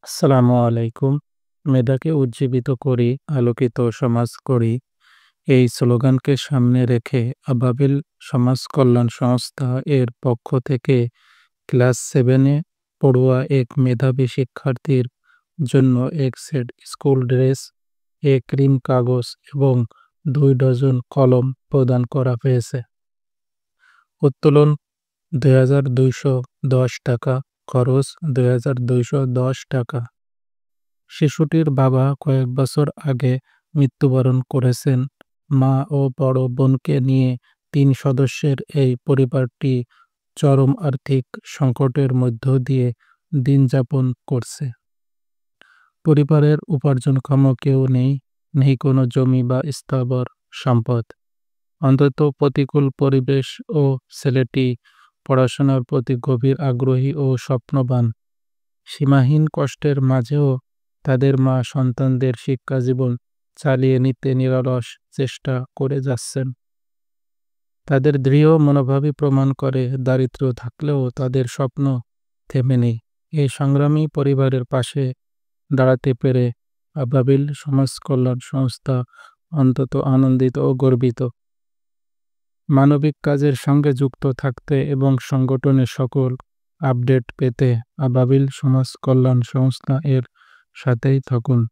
আসসালামু আলাইকুম। মেধাকে উজ্জীবিত করি, আলোকিত সমাজ করি। এই স্লোগানকে সামনে রেখে আবাবিল সমাজ কল্যাণ সংস্থা এর পক্ষ থেকে ক্লাস 7 এ পড়ুয়া এক মেধাবী শিক্ষার্থীর জন্য এক সেট স্কুল ড্রেস, এক ক্রিম কাগজ এবং ২ ডজন কলম প্রদান করা হয়েছে। উত্তোলন ৳২,২১০, খরচ ৳২,২১০। শিশুটির বাবা কয়েক বছর আগে মৃত্যুবরণ করেছেন। মা ও বড় বোনকে নিয়ে ৩ সদস্যের এই পরিবারটি চরম আর্থিক সংকটের মধ্য দিয়ে দিন যাপন করছে। পরিবারের উপার্জনক্ষম কেউ নেই, নেই কোনো জমি বা স্থাবর সম্পদ। অন্তত প্রতিকূল পরিবেশ ও ছেলেটি পড়াশোনার প্রতি গভীর আগ্রহী ও স্বপ্নবান। সীমাহীন কষ্টের মাঝেও তাদের মা সন্তানদের শিক্ষাজীবন চালিয়ে নিতে নিরলস চেষ্টা করে যাচ্ছেন। তাদের দৃঢ় মনোভাবই প্রমাণ করে দারিদ্র্য থাকলেও তাদের স্বপ্ন থেমে নেই। এই সংগ্রামী পরিবারের পাশে দাঁড়াতে পেরে আবাবিল সমাজ কল্যাণ সংস্থা অন্তত আনন্দিত ও গর্বিত। মানবিক কাজের সঙ্গে যুক্ত থাকতে এবং সংগঠনের সকল আপডেট পেতে আবাবিল সমাজ কল্যাণ সংস্থা এর সাথেই থাকুন।